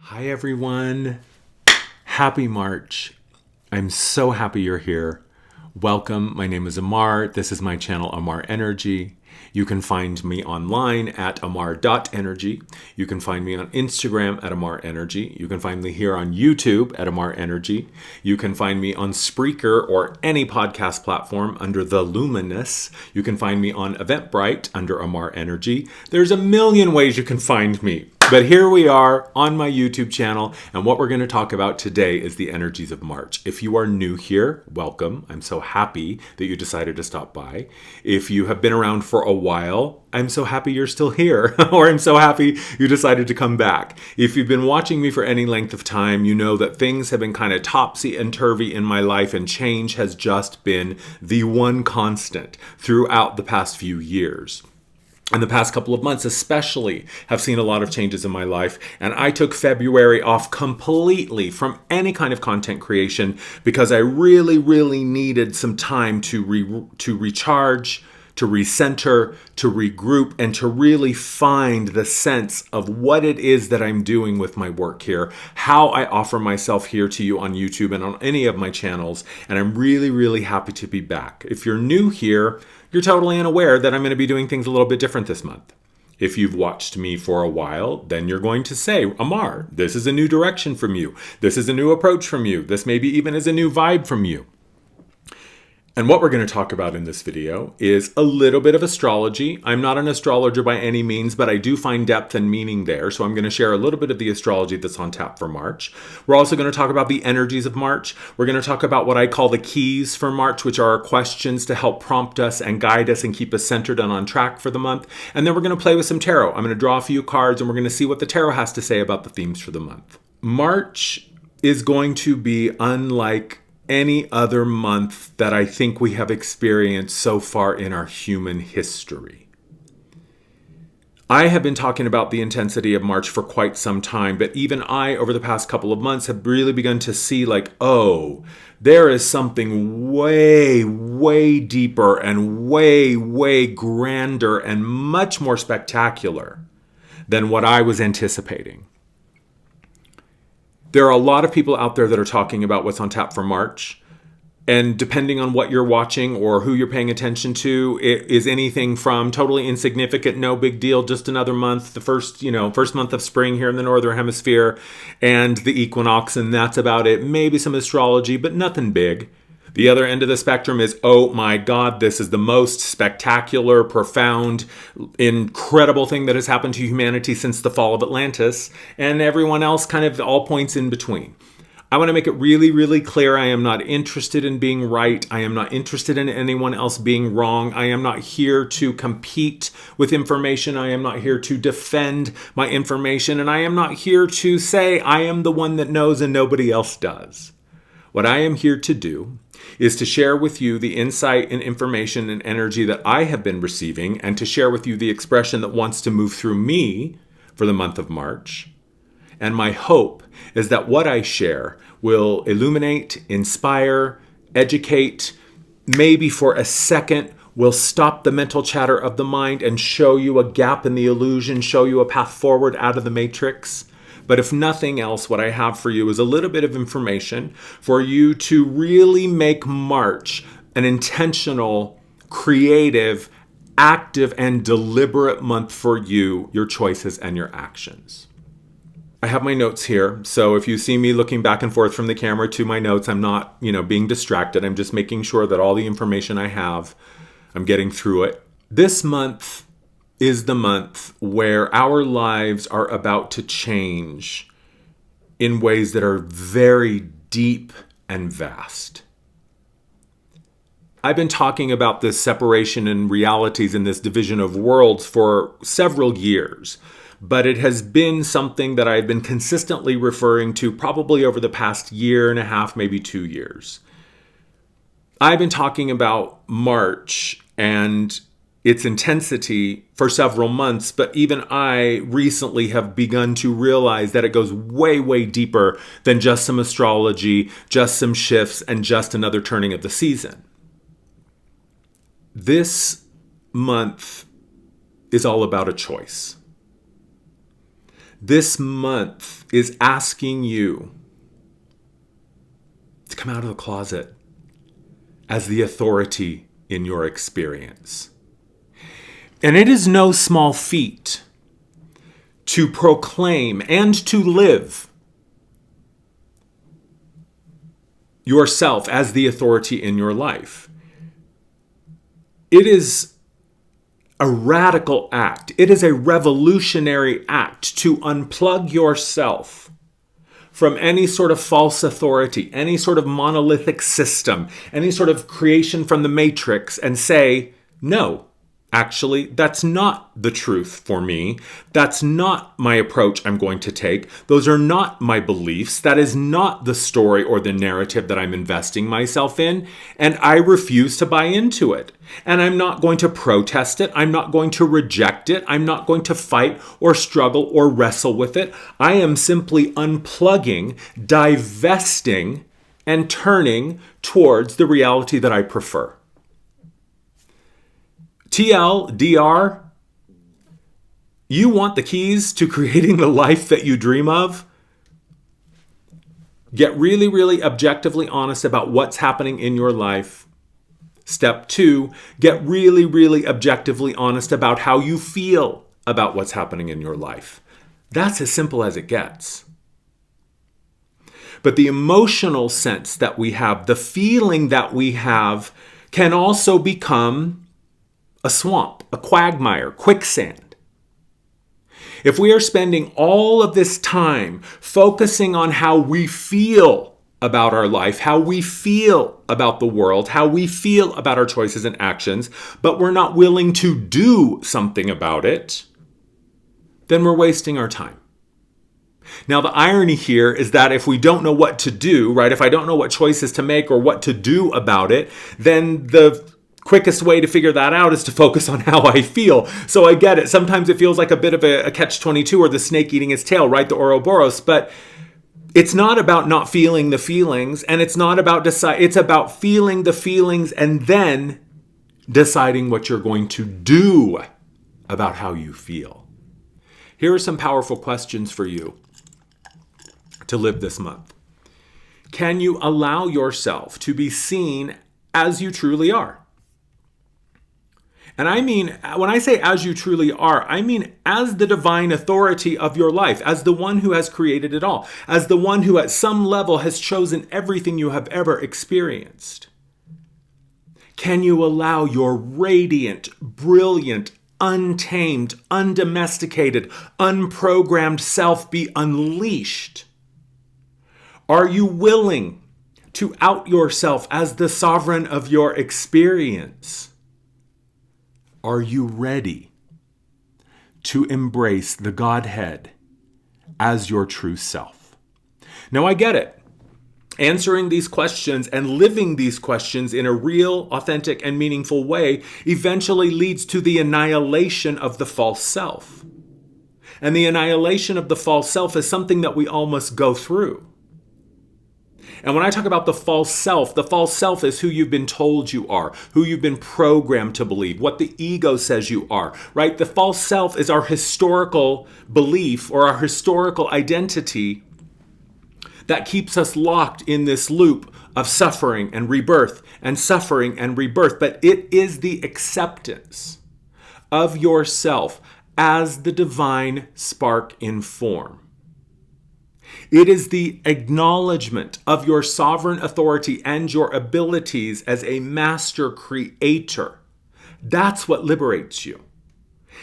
Hi, everyone. Happy March. I'm so happy you're here. Welcome. My name is Amar. This is my channel, Amar Energy. You can find me online at amar.energy. You can find me on Instagram at Amar Energy. You can find me here on YouTube at Amar Energy. You can find me on Spreaker or any podcast platform under The Luminous. You can find me on Eventbrite under Amar Energy. There's a million ways you can find me. But here we are on my YouTube channel, and what we're going to talk about today is the energies of March. If you are new here, welcome. I'm so happy that you decided to stop by. If you have been around for a while, I'm so happy you're still here, or I'm so happy you decided to come back. If you've been watching me for any length of time, you know that things have been kind of topsy and turvy in my life, and change has just been the one constant throughout the past few years. And the past couple of months especially have seen a lot of changes in my life. And I took February off completely from any kind of content creation because I really needed some time to recharge, to recenter, to regroup, and to really find the sense of what it is that I'm doing with my work here, how I offer myself here to you on YouTube and on any of my channels. And I'm really happy to be back. If you're new here, you're totally unaware that I'm going to be doing things a little bit different this month. If you've watched me for a while, then you're going to say, Amar, this is a new direction from you. This is a new approach from you. This maybe even is a new vibe from you. And what we're going to talk about in this video is a little bit of astrology. I'm not an astrologer by any means, but I do find depth and meaning there. So I'm going to share a little bit of the astrology that's on tap for March. We're also going to talk about the energies of March. We're going to talk about what I call the keys for March, which are our questions to help prompt us and guide us and keep us centered and on track for the month. And then we're going to play with some tarot. I'm going to draw a few cards and we're going to see what the tarot has to say about the themes for the month. March is going to be unlike any other month that I think we have experienced so far in our human history. I have been talking about the intensity of March for quite some time, but even I, over the past couple of months, have really begun to see there is something way deeper and way grander and much more spectacular than what I was anticipating. There are a lot of people out there that are talking about what's on tap for March. And depending on what you're watching or who you're paying attention to, it is anything from totally insignificant, no big deal, just another month, the first month of spring here in the Northern Hemisphere, and the equinox, and that's about it. Maybe some astrology, but nothing big. The other end of the spectrum is, oh my God, this is the most spectacular, profound, incredible thing that has happened to humanity since the fall of Atlantis, and everyone else kind of all points in between. I want to make it really clear I am not interested in being right. I am not interested in anyone else being wrong. I am not here to compete with information. I am not here to defend my information, and I am not here to say I am the one that knows and nobody else does. What I am here to do is to share with you the insight and information and energy that I have been receiving, and to share with you the expression that wants to move through me for the month of March. And my hope is that what I share will illuminate, inspire, educate, maybe for a second will stop the mental chatter of the mind and show you a gap in the illusion, show you a path forward out of the matrix. But if nothing else, what I have for you is a little bit of information for you to really make March an intentional, creative, active, and deliberate month for you, your choices, and your actions. I have my notes here, so if you see me looking back and forth from the camera to my notes, I'm not, being distracted. I'm just making sure that all the information I have, I'm getting through it. This month is the month where our lives are about to change in ways that are very deep and vast. I've been talking about this separation in realities and this division of worlds for several years, but it has been something that I've been consistently referring to probably over the past year and a half, maybe 2 years. I've been talking about March and its intensity for several months, but even I recently have begun to realize that it goes way deeper than just some astrology, just some shifts, and just another turning of the season. This month is all about a choice. This month is asking you to come out of the closet as the authority in your experience. And it is no small feat to proclaim and to live yourself as the authority in your life. It is a radical act. It is a revolutionary act to unplug yourself from any sort of false authority, any sort of monolithic system, any sort of creation from the matrix, and say, no, actually, that's not the truth for me. That's not my approach I'm going to take. Those are not my beliefs. That is not the story or the narrative that I'm investing myself in. And I refuse to buy into it. And I'm not going to protest it. I'm not going to reject it. I'm not going to fight or struggle or wrestle with it. I am simply unplugging, divesting, and turning towards the reality that I prefer. TLDR, you want the keys to creating the life that you dream of? Get really, really objectively honest about what's happening in your life. Step 2, get really, really objectively honest about how you feel about what's happening in your life. That's as simple as it gets. But the emotional sense that we have, the feeling that we have, can also become a swamp, a quagmire, quicksand. If we are spending all of this time focusing on how we feel about our life, how we feel about the world, how we feel about our choices and actions, but we're not willing to do something about it, then we're wasting our time. Now, the irony here is that if we don't know what to do, right, if I don't know what choices to make or what to do about it, then the quickest way to figure that out is to focus on how I feel. So I get it. Sometimes it feels like a bit of a catch-22 or the snake eating its tail, right? The Ouroboros. But it's not about not feeling the feelings, and it's not about it's about feeling the feelings and then deciding what you're going to do about how you feel. Here are some powerful questions for you to live this month. Can you allow yourself to be seen as you truly are? And I mean, when I say as you truly are, I mean as the divine authority of your life, as the one who has created it all, as the one who at some level has chosen everything you have ever experienced. Can you allow your radiant, brilliant, untamed, undomesticated, unprogrammed self be unleashed? Are you willing to out yourself as the sovereign of your experience? Are you ready to embrace the Godhead as your true self? Now, I get it. Answering these questions and living these questions in a real, authentic, and meaningful way eventually leads to the annihilation of the false self. And the annihilation of the false self is something that we all must go through. And when I talk about the false self is who you've been told you are, who you've been programmed to believe, what the ego says you are, right? The false self is our historical belief or our historical identity that keeps us locked in this loop of suffering and rebirth and suffering and rebirth. But it is the acceptance of yourself as the divine spark in form. It is the acknowledgement of your sovereign authority and your abilities as a master creator. That's what liberates you.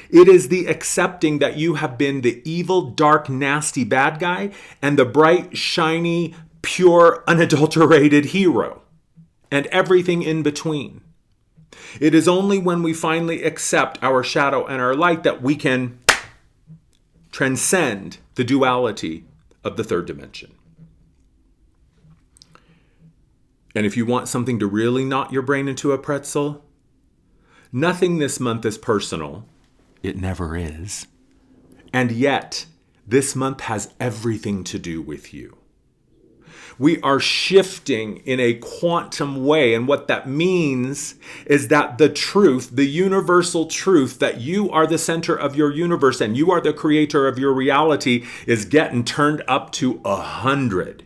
It is the accepting that you have been the evil, dark, nasty bad guy and the bright, shiny, pure, unadulterated hero and everything in between. It is only when we finally accept our shadow and our light that we can transcend the duality of the third dimension. And if you want something to really knot your brain into a pretzel, nothing this month is personal. It never is. And yet, this month has everything to do with you. We are shifting in a quantum way. And what that means is that the truth, the universal truth that you are the center of your universe and you are the creator of your reality is getting turned up to 100.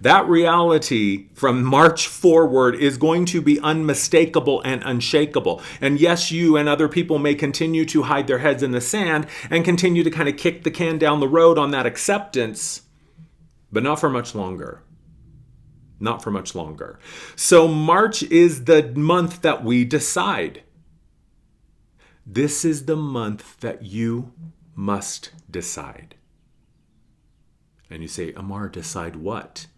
That reality from March forward is going to be unmistakable and unshakable. And yes, you and other people may continue to hide their heads in the sand and continue to kind of kick the can down the road on that acceptance, but not for much longer. Not for much longer. So March is the month that we decide. This is the month that you must decide. And you say, Amar, decide what?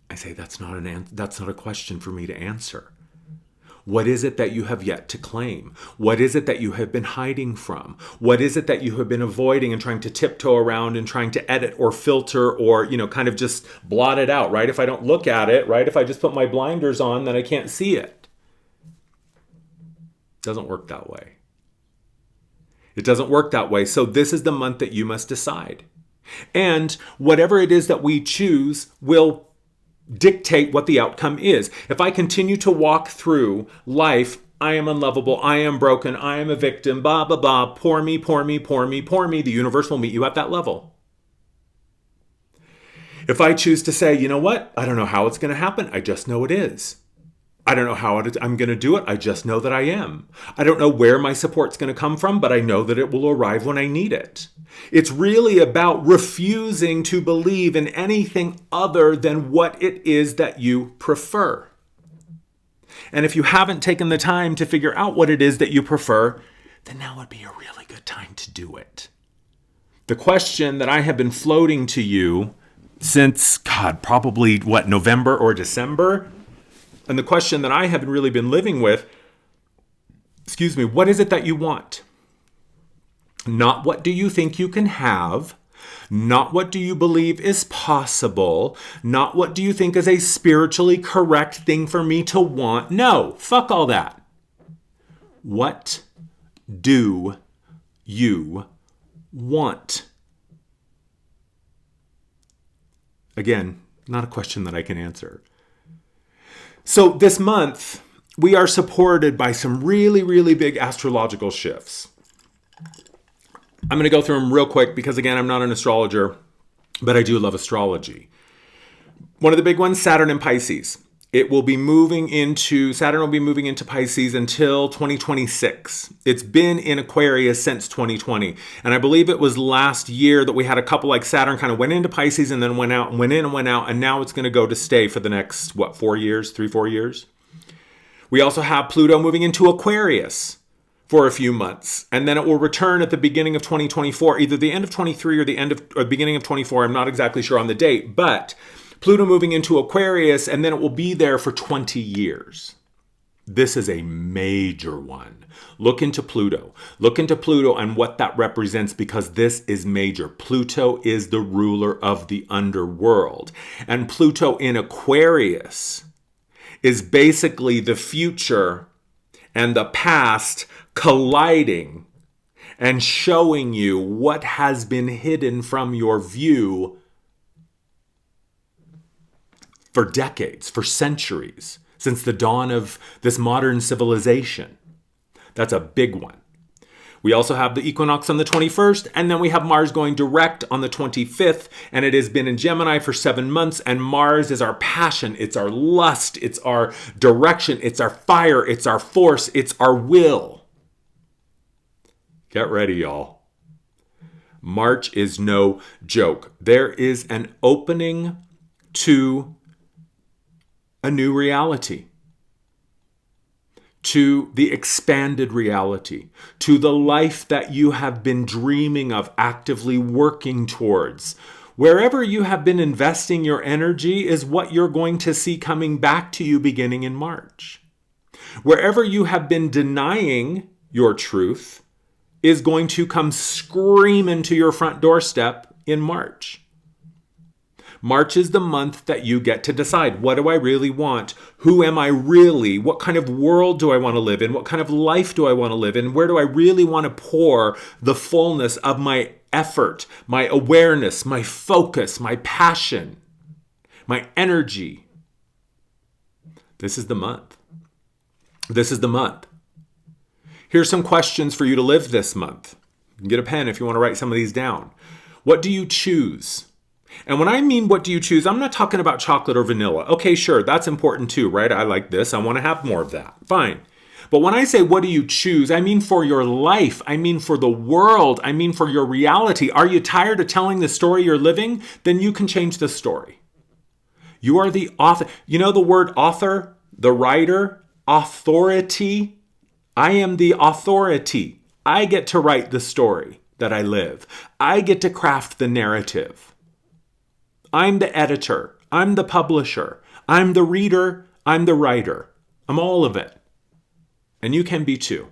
I say, that's not a question for me to answer. What is it that you have yet to claim? What is it that you have been hiding from? What is it that you have been avoiding and trying to tiptoe around and trying to edit or filter or, kind of just blot it out, right? If I don't look at it, right? If I just put my blinders on, then I can't see it. It doesn't work that way. It doesn't work that way. So this is the month that you must decide. And whatever it is that we choose will dictate what the outcome is. If I continue to walk through life, I am unlovable, I am broken, I am a victim, blah, blah, blah, poor me, poor me, poor me, poor me, the universe will meet you at that level. If I choose to say, you know what, I don't know how it's going to happen, I just know it is. I don't know how I'm going to do it, I just know that I am. I don't know where my support's going to come from, but I know that it will arrive when I need it. It's really about refusing to believe in anything other than what it is that you prefer. And if you haven't taken the time to figure out what it is that you prefer, then now would be a really good time to do it. The question that I have been floating to you since, probably November or December? And the question that I have really been living with, what is it that you want? Not what do you think you can have, not what do you believe is possible, not what do you think is a spiritually correct thing for me to want. No, fuck all that. What do you want? Again, not a question that I can answer. So this month, we are supported by some really, really big astrological shifts. I'm going to go through them real quick because, again, I'm not an astrologer, but I do love astrology. One of the big ones, Saturn in Pisces. Saturn will be moving into Pisces until 2026. It's been in Aquarius since 2020. And I believe it was last year that we had a couple like Saturn kind of went into Pisces and then went out and went in and went out. And now it's going to go to stay for the next, 4 years? We also have Pluto moving into Aquarius for a few months. And then it will return at the beginning of 2024, either the end of 23 or the beginning of 24. I'm not exactly sure on the date, but Pluto moving into Aquarius, and then it will be there for 20 years. This is a major one. Look into Pluto. Look into Pluto and what that represents, because this is major. Pluto is the ruler of the underworld. And Pluto in Aquarius is basically the future and the past colliding and showing you what has been hidden from your view for decades, for centuries, since the dawn of this modern civilization. That's a big one. We also have the equinox on the 21st, and then we have Mars going direct on the 25th, and it has been in Gemini for 7 months, and Mars is our passion, it's our lust, it's our direction, it's our fire, it's our force, it's our will. Get ready, y'all. March is no joke. There is an opening to a new reality, to the expanded reality, to the life that you have been dreaming of, actively working towards. Wherever you have been investing your energy is what you're going to see coming back to you beginning in March. Wherever you have been denying your truth is going to come screaming to your front doorstep in March. March is the month that you get to decide, what do I really want? Who am I really? What kind of world do I want to live in? What kind of life do I want to live in? Where do I really want to pour the fullness of my effort, my awareness, my focus, my passion? my energy. This is the month. This is the month. Here's some questions for you to live this month. Get a pen if you want to write some of these down. What do you choose? And when I mean what do you choose, I'm not talking about chocolate or vanilla. Okay, sure, that's important too, right? I like this. I want to have more of that. Fine. But when I say what do you choose, I mean for your life. I mean for the world. I mean for your reality. Are you tired of telling the story you're living? Then you can change the story. You are the author. You know the word author, the writer, authority? I am the authority. I get to write the story that I live. I get to craft the narrative. I'm the editor. I'm the publisher. I'm the reader. I'm the writer. I'm all of it. And you can be too.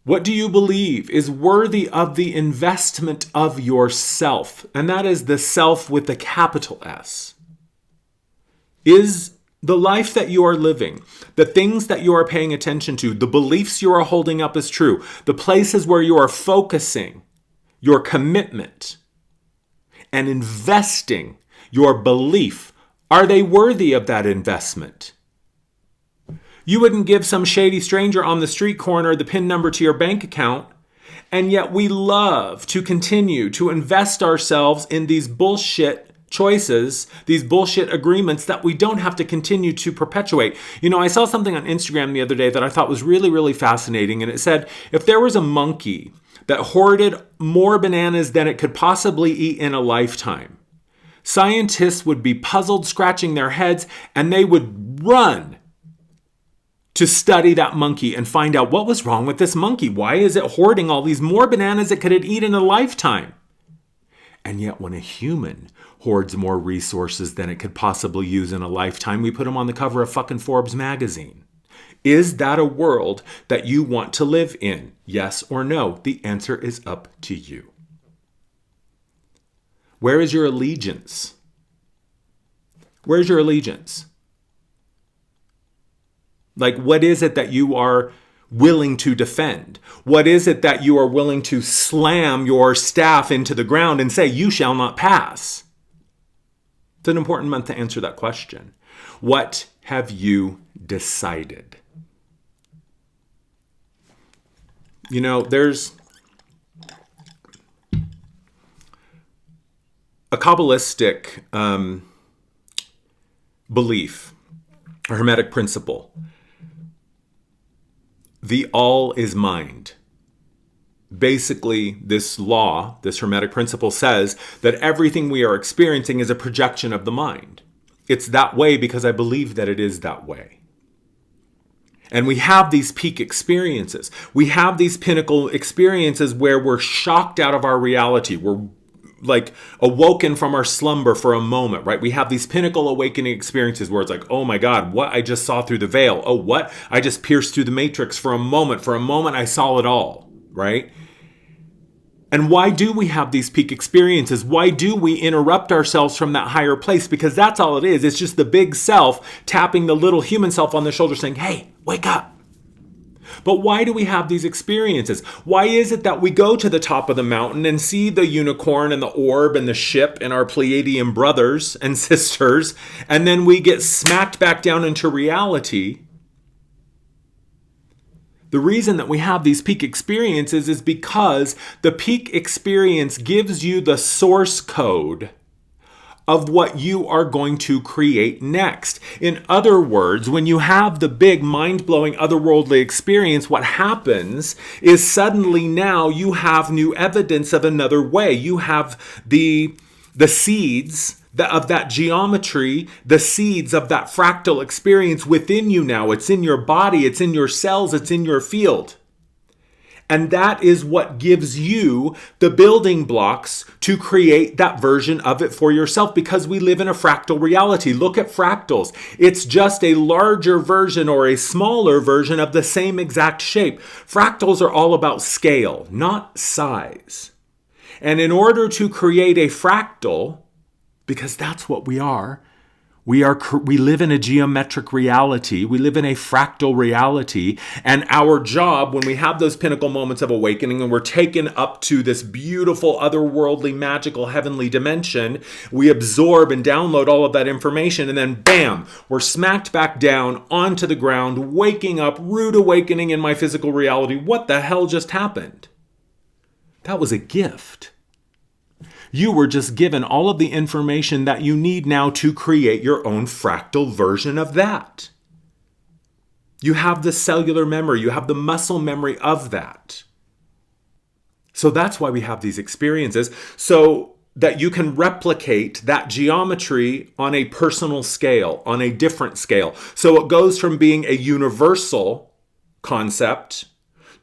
What do you believe is worthy of the investment of yourself? And that is the self with the capital S. Is the life that you are living, the things that you are paying attention to, the beliefs you are holding up as true, the places where you are focusing your commitment and investing your belief, are they worthy of that investment? You wouldn't give some shady stranger on the street corner the PIN number to your bank account, and yet we love to continue to invest ourselves in these bullshit choices, these bullshit agreements that we don't have to continue to perpetuate. You know, I saw something on Instagram the other day that I thought was really, really fascinating, and it said, if there was a monkey that hoarded more bananas than it could possibly eat in a lifetime, scientists would be puzzled, scratching their heads, and they would run to study that monkey and find out what was wrong with this monkey. Why is it hoarding all these more bananas it could eat in a lifetime? And yet when a human hoards more resources than it could possibly use in a lifetime, we put them on the cover of fucking Forbes magazine. Is that a world that you want to live in? Yes or no? The answer is up to you. Where is your allegiance? Where's your allegiance? Like, what is it that you are willing to defend? What is it that you are willing to slam your staff into the ground and say, you shall not pass? It's an important month to answer that question. What have you decided? You know, there's a Kabbalistic belief, a Hermetic principle. The all is mind. Basically, this law, this Hermetic principle says that everything we are experiencing is a projection of the mind. It's that way because I believe that it is that way. And we have these peak experiences. We have these pinnacle experiences where we're shocked out of our reality. We're like awoken from our slumber for a moment, right? We have these pinnacle awakening experiences where it's like, oh my God, what? I just saw through the veil. Oh, what? I just pierced through the matrix for a moment. For a moment, I saw it all, right? And why do we have these peak experiences? Why do we interrupt ourselves from that higher place? Because that's all it is. It's just the big self tapping the little human self on the shoulder saying, hey, wake up. But why do we have these experiences? Why is it that we go to the top of the mountain and see the unicorn and the orb and the ship and our Pleiadian brothers and sisters, and then we get smacked back down into reality? The reason that we have these peak experiences is because the peak experience gives you the source code of what you are going to create next. In other words, when you have the big mind-blowing otherworldly experience, what happens is suddenly now you have new evidence of another way. You have the seeds of that geometry, the seeds of that fractal experience within you now. It's in your body, it's in your cells, it's in your field. And that is what gives you the building blocks to create that version of it for yourself, because we live in a fractal reality. Look at fractals. It's just a larger version or a smaller version of the same exact shape. Fractals are all about scale, not size. And in order to create a fractal, because that's what we are We live in a geometric reality. We live in a fractal reality. And our job, when we have those pinnacle moments of awakening and we're taken up to this beautiful, otherworldly, magical, heavenly dimension, we absorb and download all of that information. And then bam, we're smacked back down onto the ground, waking up, rude awakening in my physical reality. What the hell just happened? That was a gift. You were just given all of the information that you need now to create your own fractal version of that. You have the cellular memory, you have the muscle memory of that. So that's why we have these experiences, so that you can replicate that geometry on a personal scale, on a different scale. So it goes from being a universal concept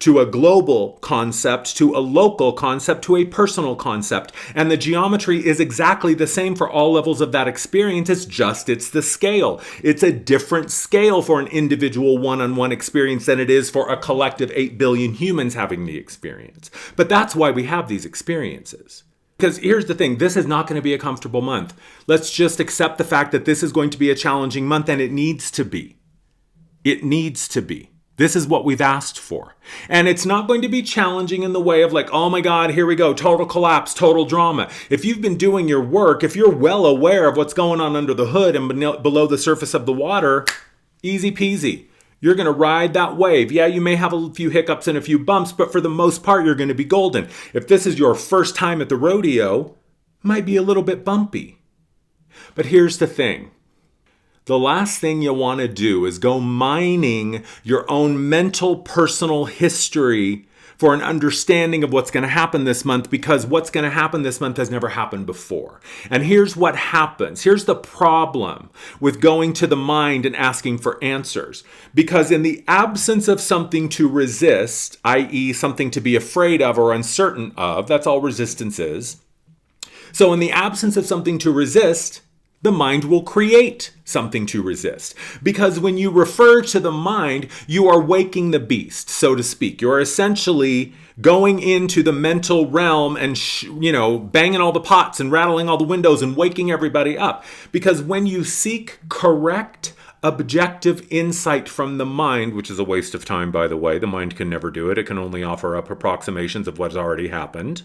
to a global concept, to a local concept, to a personal concept. And the geometry is exactly the same for all levels of that experience. It's the scale. It's a different scale for an individual one-on-one experience than it is for a collective 8 billion humans having the experience. But that's why we have these experiences. Because here's the thing, this is not going to be a comfortable month. Let's just accept the fact that this is going to be a challenging month, and it needs to be. It needs to be. This is what we've asked for. And it's not going to be challenging in the way of like, oh my God, here we go, total collapse, total drama. If you've been doing your work, if you're well aware of what's going on under the hood and below the surface of the water, easy peasy. You're going to ride that wave. Yeah, you may have a few hiccups and a few bumps, but for the most part, you're going to be golden. If this is your first time at the rodeo, it might be a little bit bumpy. But here's the thing. The last thing you want to do is go mining your own mental, personal history for an understanding of what's going to happen this month, because what's going to happen this month has never happened before. And here's what happens. Here's the problem with going to the mind and asking for answers. Because in the absence of something to resist, i.e. something to be afraid of or uncertain of, that's all resistance is. So in the absence of something to resist, the mind will create something to resist. Because when you refer to the mind, you are waking the beast, so to speak. You're essentially going into the mental realm and, banging all the pots and rattling all the windows and waking everybody up. Because when you seek correct, objective insight from the mind, which is a waste of time, by the way, the mind can never do it. It can only offer up approximations of what's already happened.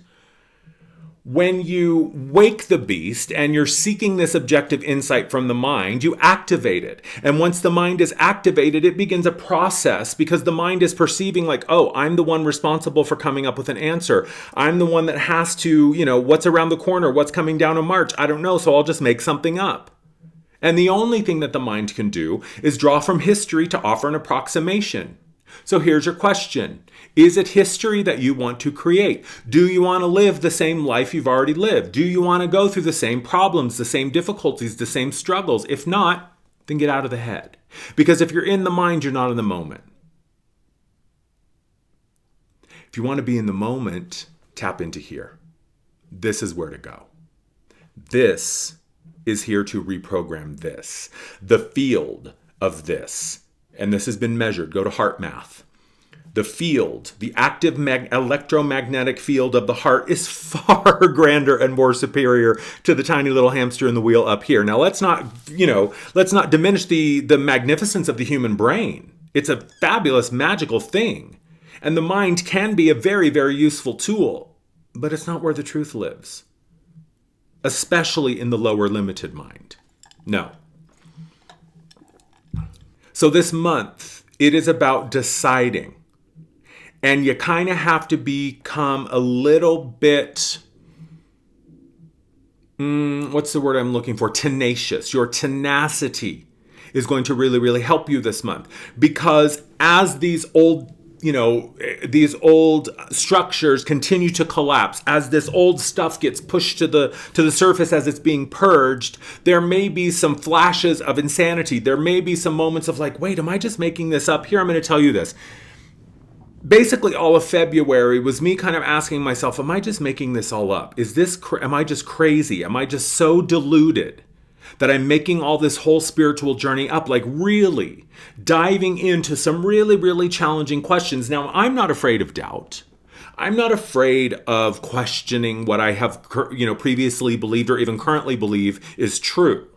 When you wake the beast and you're seeking this objective insight from the mind, you activate it. And once the mind is activated, it begins a process, because the mind is perceiving like, oh, I'm the one responsible for coming up with an answer. I'm the one that has to, what's around the corner, what's coming down in March? I don't know, so I'll just make something up. And the only thing that the mind can do is draw from history to offer an approximation. So here's your question. Is it history that you want to create? Do you want to live the same life you've already lived? Do you want to go through the same problems, the same difficulties, the same struggles? If not, then get out of the head. Because if you're in the mind, you're not in the moment. If you want to be in the moment, tap into here. This is where to go. This is here to reprogram this. The field of this. And this has been measured. Go to heart math. The field, the active electromagnetic field of the heart is far grander and more superior to the tiny little hamster in the wheel up here. Now, let's not diminish the magnificence of the human brain. It's a fabulous, magical thing. And the mind can be a very, very useful tool, but it's not where the truth lives, especially in the lower limited mind. No. So this month, it is about deciding. And you kind of have to become a little bit, what's the word I'm looking for? Tenacious. Your tenacity is going to really, really help you this month. Because as these old structures continue to collapse, as this old stuff gets pushed to the surface as it's being purged, there may be some flashes of insanity. There may be some moments of like, wait, am I just making this up? Here, I'm going to tell you this. Basically, all of February was me kind of asking myself, am I just making this all up? Am I just crazy? Am I just so deluded that I'm making all this whole spiritual journey up, like really diving into some really, really challenging questions? Now, I'm not afraid of doubt. I'm not afraid of questioning what I have, previously believed or even currently believe is true.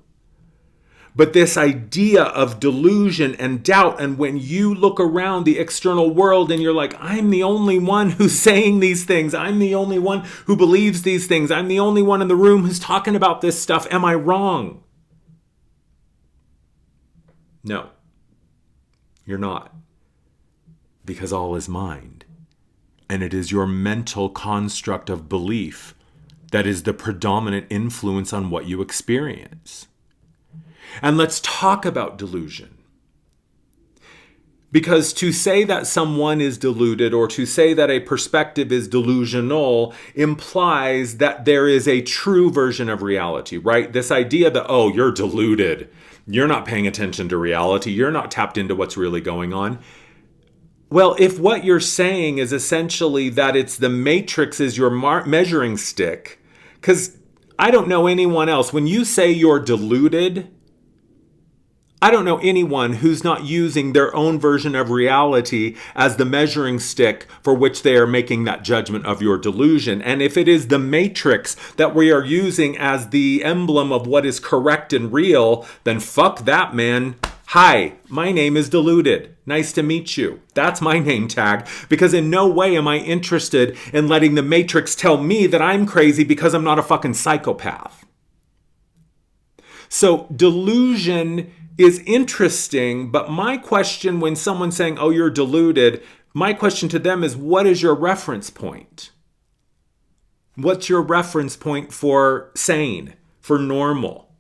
But this idea of delusion and doubt, and when you look around the external world and you're like, I'm the only one who's saying these things. I'm the only one who believes these things. I'm the only one in the room who's talking about this stuff. Am I wrong? No, you're not. Because all is mind. And it is your mental construct of belief that is the predominant influence on what you experience. And let's talk about delusion. Because to say that someone is deluded or to say that a perspective is delusional implies that there is a true version of reality, right? This idea that, oh, you're deluded. You're not paying attention to reality. You're not tapped into what's really going on. Well, if what you're saying is essentially that it's the matrix is your measuring stick, because I don't know anyone else. When you say you're deluded, I don't know anyone who's not using their own version of reality as the measuring stick for which they are making that judgment of your delusion. And if it is the matrix that we are using as the emblem of what is correct and real, then fuck that, man. Hi, my name is Deluded. Nice to meet you. That's my name tag, because in no way am I interested in letting the matrix tell me that I'm crazy because I'm not a fucking psychopath. So delusion is interesting, but my question when someone's saying, oh, you're deluded, my question to them is, what is your reference point? What's your reference point for sane, for normal,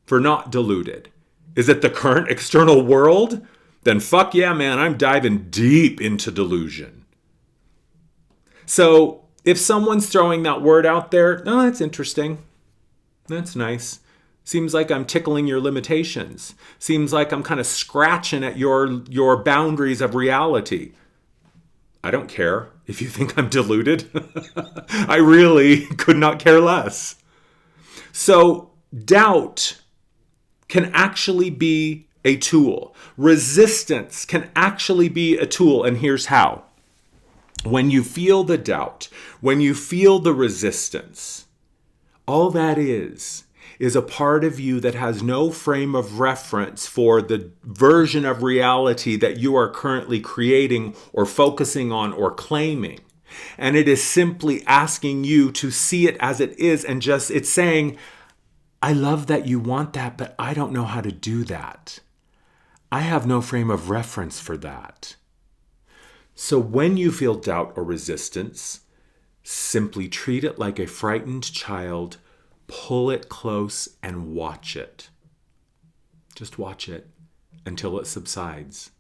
for not deluded? Is it the current external world? Then fuck yeah, man, I'm diving deep into delusion. So if someone's throwing that word out there, oh, that's interesting. That's nice. Seems like I'm tickling your limitations. Seems like I'm kind of scratching at your boundaries of reality. I don't care if you think I'm deluded. I really could not care less. So doubt can actually be a tool. Resistance can actually be a tool, and here's how. When you feel the doubt, when you feel the resistance, all that is a part of you that has no frame of reference for the version of reality that you are currently creating or focusing on or claiming. And it is simply asking you to see it as it is, and just, it's saying, I love that you want that, but I don't know how to do that. I have no frame of reference for that. So when you feel doubt or resistance, simply treat it like a frightened child, pull it close and watch it. Just watch it until it subsides.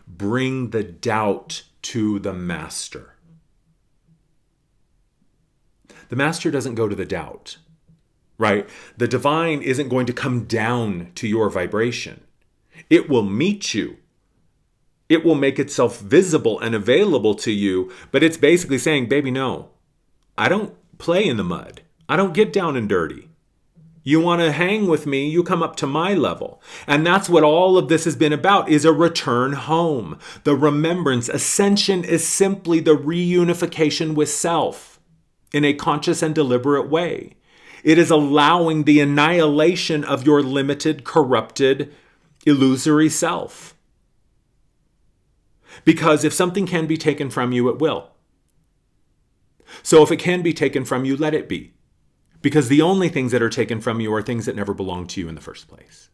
Bring the doubt to the master. The master doesn't go to the doubt. Right? The divine isn't going to come down to your vibration. It will meet you. It will make itself visible and available to you, but it's basically saying, baby, no, I don't play in the mud. I don't get down and dirty. You want to hang with me, you come up to my level. And that's what all of this has been about, is a return home. The remembrance. Ascension is simply the reunification with self in a conscious and deliberate way. It is allowing the annihilation of your limited, corrupted, illusory self. Because if something can be taken from you, it will. So if it can be taken from you, let it be. Because the only things that are taken from you are things that never belonged to you in the first place.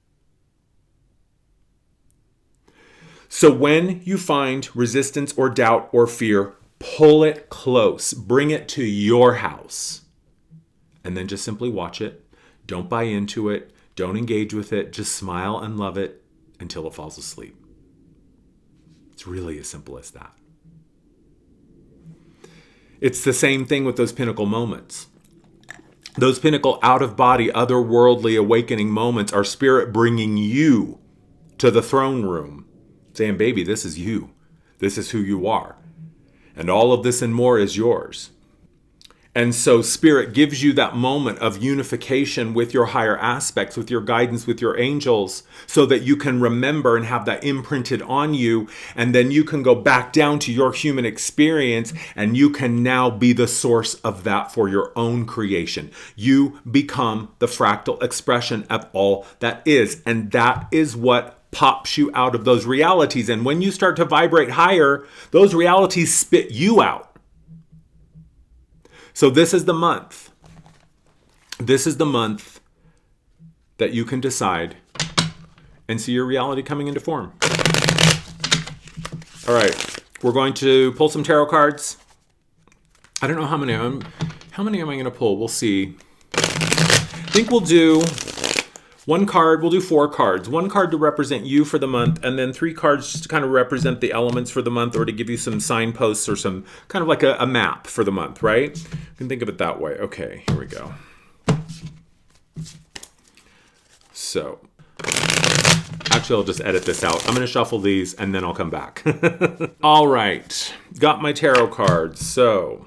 So when you find resistance or doubt or fear, pull it close. Bring it to your house. And then just simply watch it. Don't buy into it. Don't engage with it. Just smile and love it until it falls asleep. It's really as simple as that. It's the same thing with those pinnacle moments. Those pinnacle out-of-body, otherworldly awakening moments are spirit bringing you to the throne room, saying, baby, this is you. This is who you are. And all of this and more is yours. And so Spirit gives you that moment of unification with your higher aspects, with your guidance, with your angels, so that you can remember and have that imprinted on you. And then you can go back down to your human experience, and you can now be the source of that for your own creation. You become the fractal expression of all that is. And that is what pops you out of those realities. And when you start to vibrate higher, those realities spit you out. So this is the month. This is the month that you can decide and see your reality coming into form. All right, we're going to pull some tarot cards. I don't know how many am I going to pull? We'll see. I think we'll do one card. We'll do 4 cards. 1 card to represent you for the month, and then 3 cards just to kind of represent the elements for the month, or to give you some signposts or some kind of like a map for the month, right? You can think of it that way. Okay, here we go. So, actually, I'll just edit this out. I'm going to shuffle these, and then I'll come back. All right, got my tarot cards. So,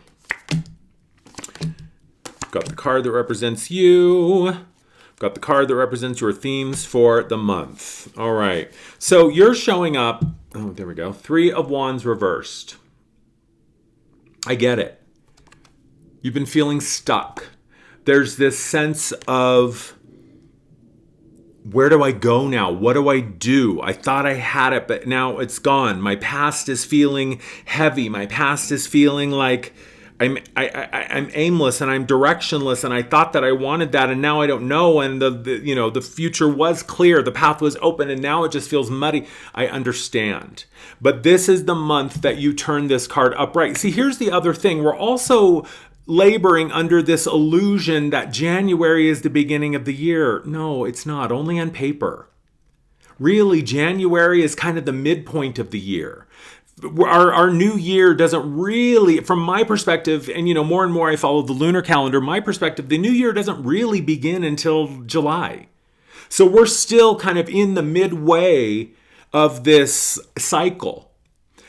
got the card that represents you. Got the card that represents your themes for the month. All right. So you're showing up. Oh, there we go. 3 of Wands reversed. I get it. You've been feeling stuck. There's this sense of, where do I go now? What do I do? I thought I had it, but now it's gone. My past is feeling heavy. My past is feeling like I'm aimless and I'm directionless, and I thought that I wanted that, and now I don't know, and the future was clear, the path was open, and now it just feels muddy. I understand. But this is the month that you turn this card upright. See, here's the other thing. We're also laboring under this illusion that January is the beginning of the year. No, it's not. Only on paper. Really, January is kind of the midpoint of the year. Our new year doesn't really, from my perspective, and more and more I follow the lunar calendar, my perspective, the new year doesn't really begin until July. So we're still kind of in the midway of this cycle.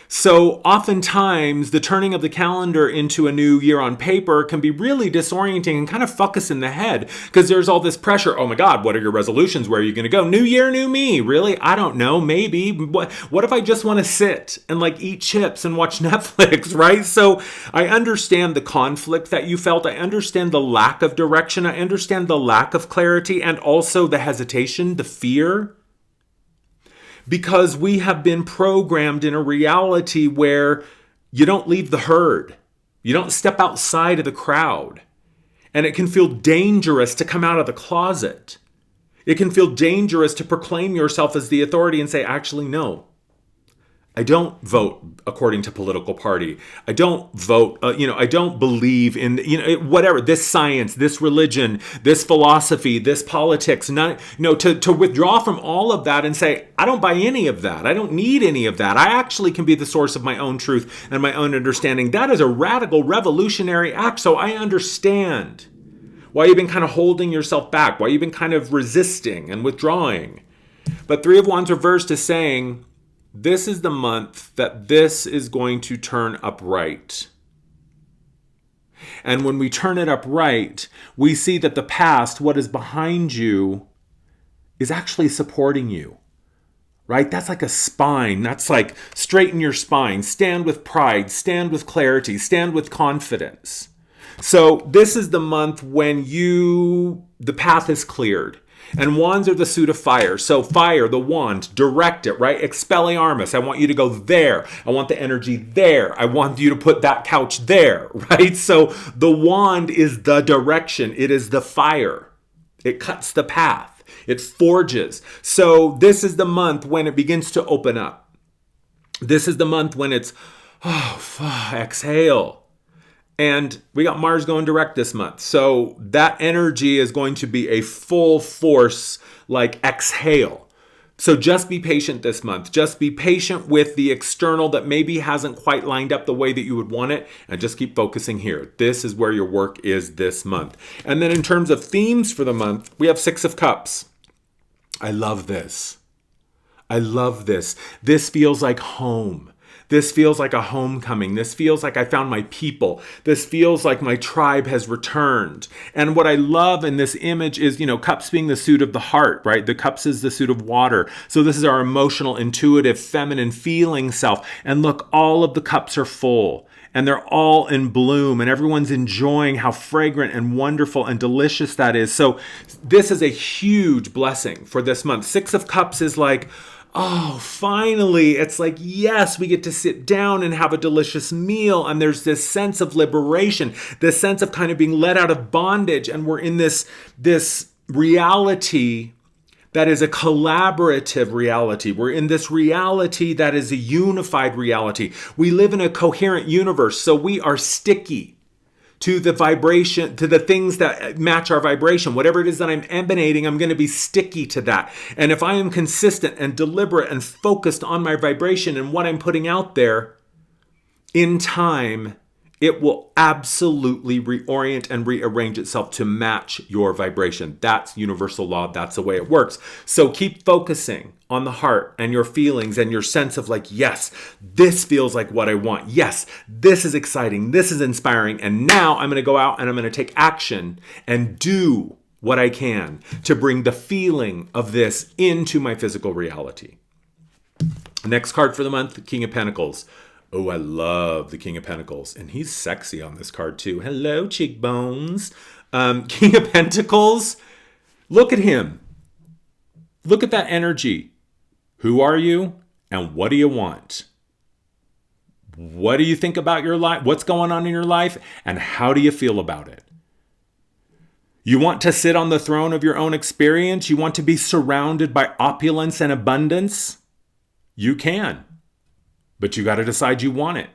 So oftentimes the turning of the calendar into a new year on paper can be really disorienting and kind of fuck us in the head, because there's all this pressure. Oh my God, what are your resolutions? Where are you going to go? New year, new me. Really? I don't know. Maybe. What if I just want to sit and eat chips and watch Netflix, right? So I understand the conflict that you felt. I understand the lack of direction. I understand the lack of clarity, and also the hesitation, the fear. Because we have been programmed in a reality where you don't leave the herd. You don't step outside of the crowd. And it can feel dangerous to come out of the closet. It can feel dangerous to proclaim yourself as the authority and say, actually, no. I don't vote according to political party. I don't vote, I don't believe in, whatever, this science, this religion, this philosophy, this politics, to withdraw from all of that and say, I don't buy any of that. I don't need any of that. I actually can be the source of my own truth and my own understanding. That is a radical revolutionary act. So I understand why you've been kind of holding yourself back, why you've been kind of resisting and withdrawing. But 3 of Wands reversed is saying, this is the month that this is going to turn upright. And when we turn it upright, we see that the past, what is behind you, is actually supporting you. Right? That's like a spine. That's like straighten your spine. Stand with pride. Stand with clarity. Stand with confidence. So this is the month when the path is cleared. And wands are the suit of fire. So fire, the wand, direct it, right? Expelliarmus. I want you to go there. I want the energy there. I want you to put that couch there, right? So the wand is the direction. It is the fire. It cuts the path. It forges. So this is the month when it begins to open up. This is the month when it's, exhale. And we got Mars going direct this month. So that energy is going to be a full force, exhale. So just be patient this month. Just be patient with the external that maybe hasn't quite lined up the way that you would want it. And just keep focusing here. This is where your work is this month. And then in terms of themes for the month, we have 6 of Cups. I love this. I love this. This feels like home. This feels like a homecoming. This feels like I found my people. This feels like my tribe has returned. And what I love in this image is, cups being the suit of the heart, right? The cups is the suit of water. So this is our emotional, intuitive, feminine feeling self. And look, all of the cups are full. And they're all in bloom, and everyone's enjoying how fragrant and wonderful and delicious that is. So this is a huge blessing for this month. Six of Cups is like, oh, finally, it's like, yes, we get to sit down and have a delicious meal. And there's this sense of liberation, this sense of kind of being let out of bondage. And we're in this reality that is a collaborative reality. We're in this reality that is a unified reality. We live in a coherent universe, so we are sticky to the vibration, to the things that match our vibration. Whatever it is that I'm emanating, I'm going to be sticky to that. And if I am consistent and deliberate and focused on my vibration and what I'm putting out there, in time, it will absolutely reorient and rearrange itself to match your vibration. That's universal law. That's the way it works. So keep focusing on the heart and your feelings and your sense of like, yes, this feels like what I want. Yes, this is exciting. This is inspiring. And now I'm going to go out and I'm going to take action and do what I can to bring the feeling of this into my physical reality. Next card for the month, King of Pentacles. Oh, I love the King of Pentacles. And he's sexy on this card too. Hello, cheekbones. King of Pentacles. Look at him. Look at that energy. Who are you? And what do you want? What do you think about your life? What's going on in your life? And how do you feel about it? You want to sit on the throne of your own experience? You want to be surrounded by opulence and abundance? You can. But you got to decide you want it.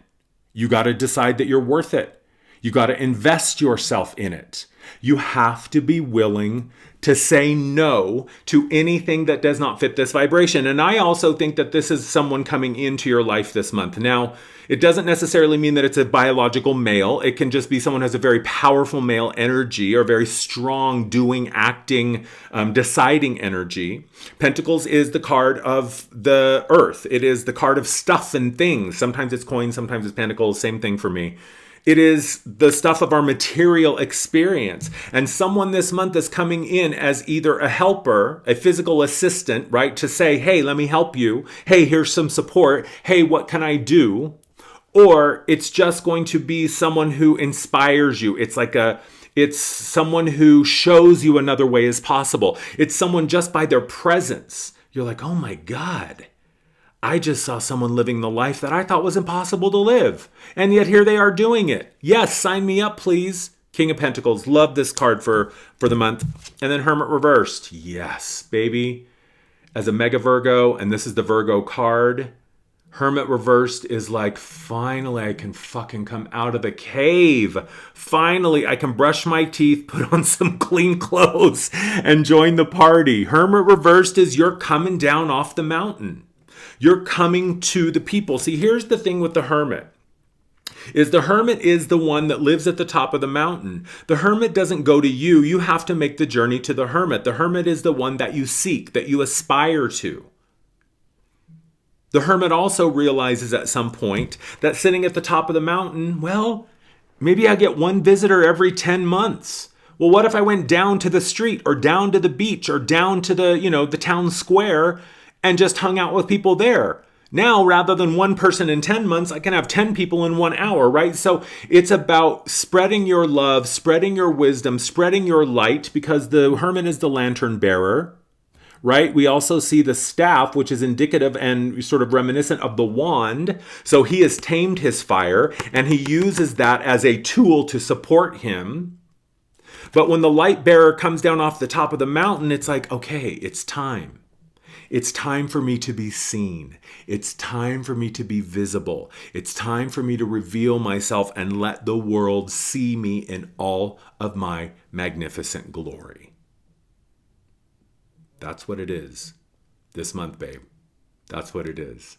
You got to decide that you're worth it. You got to invest yourself in it. You have to be willing to say no to anything that does not fit this vibration. And I also think that this is someone coming into your life this month. Now, it doesn't necessarily mean that it's a biological male. It can just be someone who has a very powerful male energy or very strong doing, acting, deciding energy. Pentacles is the card of the earth. It is the card of stuff and things. Sometimes it's coins, sometimes it's pentacles. Same thing for me. It is the stuff of our material experience. And someone this month is coming in as either a helper, a physical assistant, right? To say, hey, let me help you. Hey, here's some support. Hey, what can I do? Or it's just going to be someone who inspires you. It's someone who shows you another way is possible. It's someone just by their presence. You're like, oh my God. I just saw someone living the life that I thought was impossible to live. And yet here they are doing it. Yes, sign me up, please. King of Pentacles. Love this card for the month. And then Hermit reversed. Yes, baby. As a mega Virgo, and this is the Virgo card, Hermit reversed is like, finally I can fucking come out of the cave. Finally I can brush my teeth, put on some clean clothes, and join the party. Hermit reversed is you're coming down off the mountain. You're coming to the people. See, here's the thing with the Hermit. The Hermit is the one that lives at the top of the mountain. The Hermit doesn't go to you. You have to make the journey to the Hermit. The Hermit is the one that you seek, that you aspire to. The Hermit also realizes at some point that sitting at the top of the mountain, well, maybe I get one visitor every 10 months. Well, what if I went down to the street or down to the beach or down to the town square and just hung out with people there? Now, rather than one person in 10 months, I can have 10 people in 1 hour, right? So it's about spreading your love, spreading your wisdom, spreading your light, because the Hermit is the lantern bearer, right? We also see the staff, which is indicative and sort of reminiscent of the wand. So he has tamed his fire, and he uses that as a tool to support him. But when the light bearer comes down off the top of the mountain, it's like, okay, it's time. It's time for me to be seen. It's time for me to be visible. It's time for me to reveal myself and let the world see me in all of my magnificent glory. That's what it is this month, babe. That's what it is.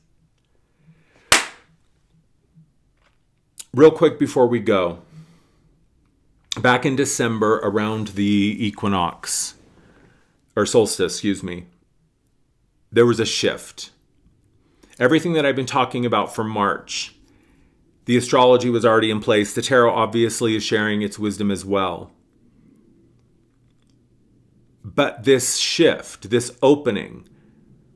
Real quick before we go. Back in December, around the equinox, or solstice, there was a shift. Everything that I've been talking about for March, the astrology was already in place. The tarot obviously is sharing its wisdom as well. But this shift, this opening,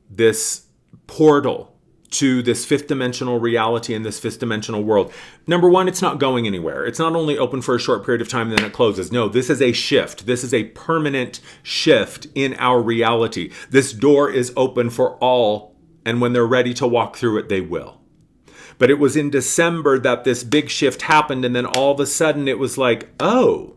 this portal to this fifth dimensional reality and this fifth dimensional world. Number one, it's not going anywhere. It's not only open for a short period of time and then it closes. No, this is a shift. This is a permanent shift in our reality. This door is open for all, and when they're ready to walk through it, they will. But it was in December that this big shift happened, and then all of a sudden it was like, oh,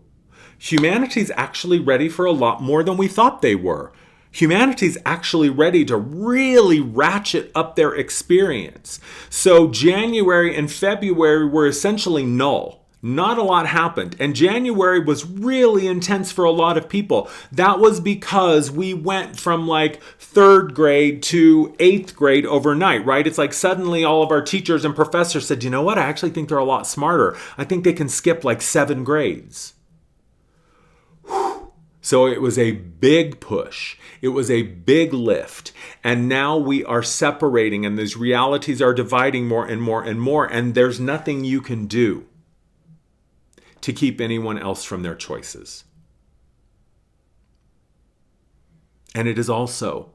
humanity's actually ready for a lot more than we thought they were. Humanity's actually ready to really ratchet up their experience. So January and February were essentially null. Not a lot happened. And January was really intense for a lot of people. That was because we went from like 3rd grade to 8th grade overnight, right? It's like suddenly all of our teachers and professors said, you know what? I actually think they're a lot smarter. I think they can skip like 7 grades. So it was a big push. It was a big lift. And now we are separating, and these realities are dividing more and more and more. And there's nothing you can do to keep anyone else from their choices. And it is also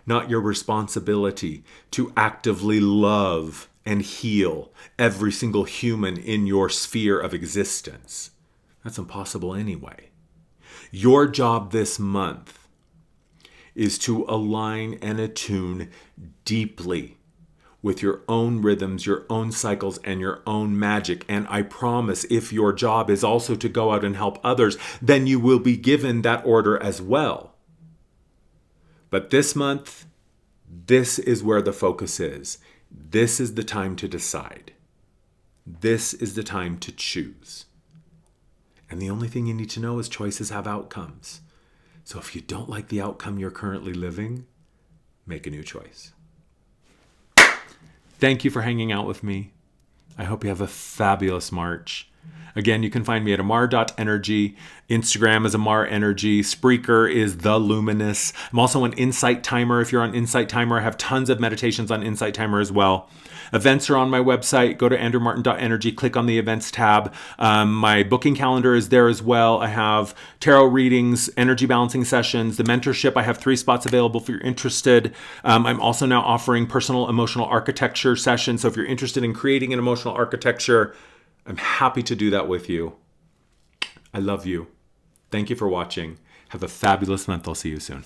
not your responsibility to actively love and heal every single human in your sphere of existence. That's impossible anyway. Your job this month is to align and attune deeply with your own rhythms, your own cycles, and your own magic. And I promise, if your job is also to go out and help others, then you will be given that order as well. But this month, this is where the focus is. This is the time to decide. This is the time to choose. And the only thing you need to know is choices have outcomes. So if you don't like the outcome you're currently living, make a new choice. Thank you for hanging out with me. I hope you have a fabulous March. Again, you can find me at amar.energy. Instagram is amarenergy. Spreaker is The Luminous. I'm also an Insight Timer. If you're on Insight Timer, I have tons of meditations on Insight Timer as well. Events are on my website. Go to andrewmartin.energy. Click on the events tab. My booking calendar is there as well. I have tarot readings, energy balancing sessions, the mentorship. I have 3 spots available if you're interested. I'm also now offering personal emotional architecture sessions. So if you're interested in creating an emotional architecture, I'm happy to do that with you. I love you. Thank you for watching. Have a fabulous month. I'll see you soon.